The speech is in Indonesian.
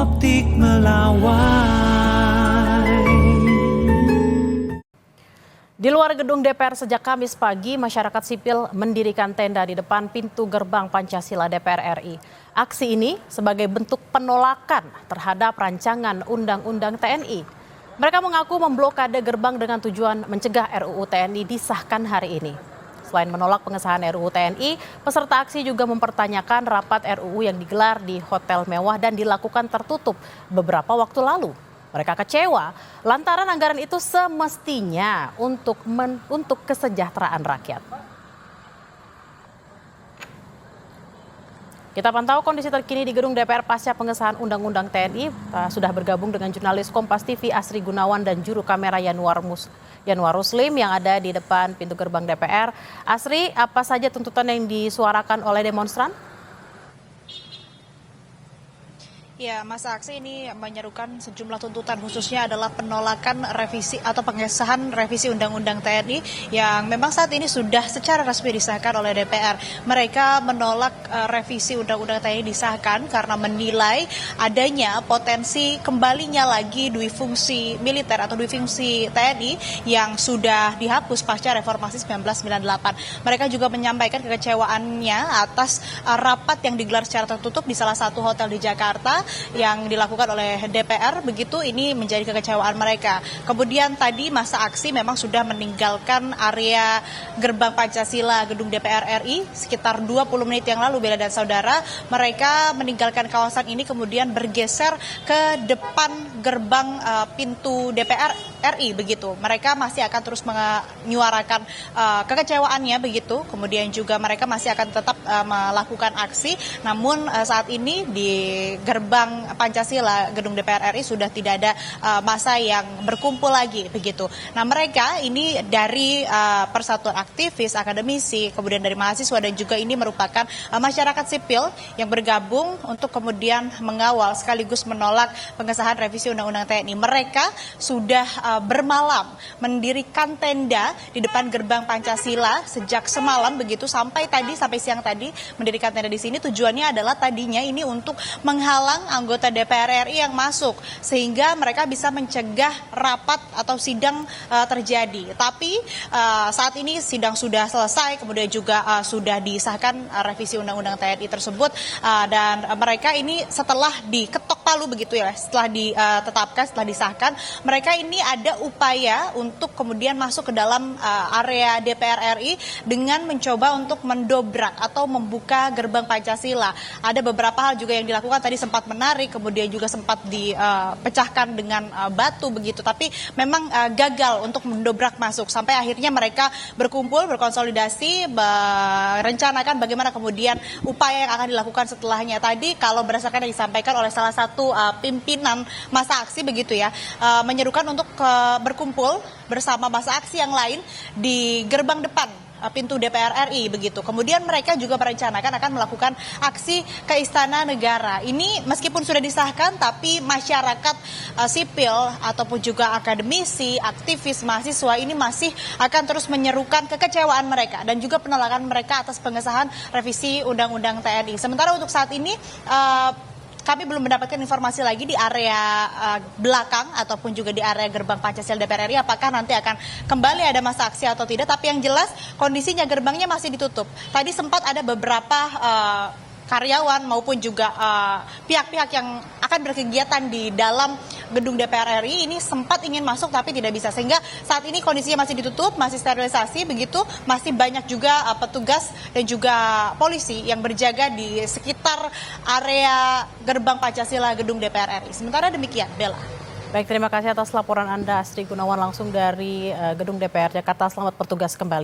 Optik Melawai. Di luar gedung DPR sejak Kamis pagi, masyarakat sipil mendirikan tenda di depan pintu gerbang Pancasila DPR RI. Aksi ini sebagai bentuk penolakan terhadap rancangan Undang-Undang TNI. Mereka mengaku memblokade gerbang dengan tujuan mencegah RUU TNI disahkan hari ini. Selain menolak pengesahan RUU TNI, peserta aksi juga mempertanyakan rapat RUU yang digelar di hotel mewah dan dilakukan tertutup beberapa waktu lalu. Mereka kecewa lantaran anggaran itu semestinya untuk kesejahteraan rakyat. Kita pantau kondisi terkini di gedung DPR pasca pengesahan Undang-Undang TNI. Sudah bergabung dengan jurnalis Kompas TV Asri Gunawan dan juru kamera Yanuar Ruslim yang ada di depan pintu gerbang DPR. Asri, apa saja tuntutan yang disuarakan oleh demonstran? Ya, masa aksi ini menyerukan sejumlah tuntutan, khususnya adalah penolakan revisi atau pengesahan revisi Undang-Undang TNI yang memang saat ini sudah secara resmi disahkan oleh DPR. Mereka menolak revisi Undang-Undang TNI disahkan karena menilai adanya potensi kembalinya lagi dui fungsi militer atau dui fungsi TNI yang sudah dihapus pasca reformasi 1998. Mereka juga menyampaikan kekecewaannya atas rapat yang digelar secara tertutup di salah satu hotel di Jakarta yang dilakukan oleh DPR, begitu ini menjadi kekecewaan mereka. Kemudian tadi masa aksi memang sudah meninggalkan area gerbang Pancasila gedung DPR RI sekitar 20 menit yang lalu, Bella dan saudara. Mereka meninggalkan kawasan ini kemudian bergeser ke depan gerbang pintu DPR RI begitu. Mereka masih akan terus menyuarakan kekecewaannya begitu. Kemudian juga mereka masih akan tetap melakukan aksi. Namun saat ini di gerbang Pancasila gedung DPR RI sudah tidak ada massa yang berkumpul lagi begitu. Nah, mereka ini dari persatuan aktivis, akademisi, kemudian dari mahasiswa dan juga ini merupakan masyarakat sipil yang bergabung untuk kemudian mengawal sekaligus menolak pengesahan revisi Undang-Undang TNI. Mereka sudah bermalam mendirikan tenda di depan gerbang Pancasila sejak semalam begitu sampai siang tadi mendirikan tenda di sini. Tujuannya adalah tadinya ini untuk menghalang anggota DPR RI yang masuk sehingga mereka bisa mencegah rapat atau sidang terjadi. Tapi saat ini sidang sudah selesai, kemudian juga sudah disahkan revisi Undang-Undang TNI tersebut dan mereka ini setelah diketok palu begitu ya, setelah ditetapkan, setelah disahkan, mereka ini ada upaya untuk kemudian masuk ke dalam area DPR RI dengan mencoba untuk mendobrak atau membuka gerbang Pancasila. Ada beberapa hal juga yang dilakukan, tadi sempat menarik, kemudian juga sempat dipecahkan dengan batu begitu, tapi memang gagal untuk mendobrak masuk sampai akhirnya mereka berkumpul, berkonsolidasi, merencanakan bagaimana kemudian upaya yang akan dilakukan setelahnya. Tadi kalau berdasarkan yang disampaikan oleh salah satu pimpinan masa aksi begitu ya, menyerukan untuk berkumpul bersama masa aksi yang lain di gerbang depan pintu DPR RI begitu. Kemudian mereka juga merencanakan akan melakukan aksi ke Istana Negara. Ini meskipun sudah disahkan tapi masyarakat sipil ataupun juga akademisi, aktivis, mahasiswa ini masih akan terus menyerukan kekecewaan mereka dan juga penolakan mereka atas pengesahan revisi Undang-Undang TNI. Sementara untuk saat ini kami belum mendapatkan informasi lagi di area belakang ataupun juga di area gerbang Pancasila DPR RI apakah nanti akan kembali ada masa aksi atau tidak. Tapi yang jelas kondisinya gerbangnya masih ditutup. Tadi sempat ada beberapa karyawan maupun juga pihak-pihak yang akan berkegiatan di dalam gedung DPR RI ini sempat ingin masuk tapi tidak bisa, sehingga saat ini kondisinya masih ditutup, masih sterilisasi begitu, masih banyak juga petugas dan juga polisi yang berjaga di sekitar area gerbang Pancasila gedung DPR RI. Sementara demikian, Bella. Baik, terima kasih atas laporan Anda Asri Gunawan langsung dari gedung DPR Jakarta. Selamat bertugas kembali.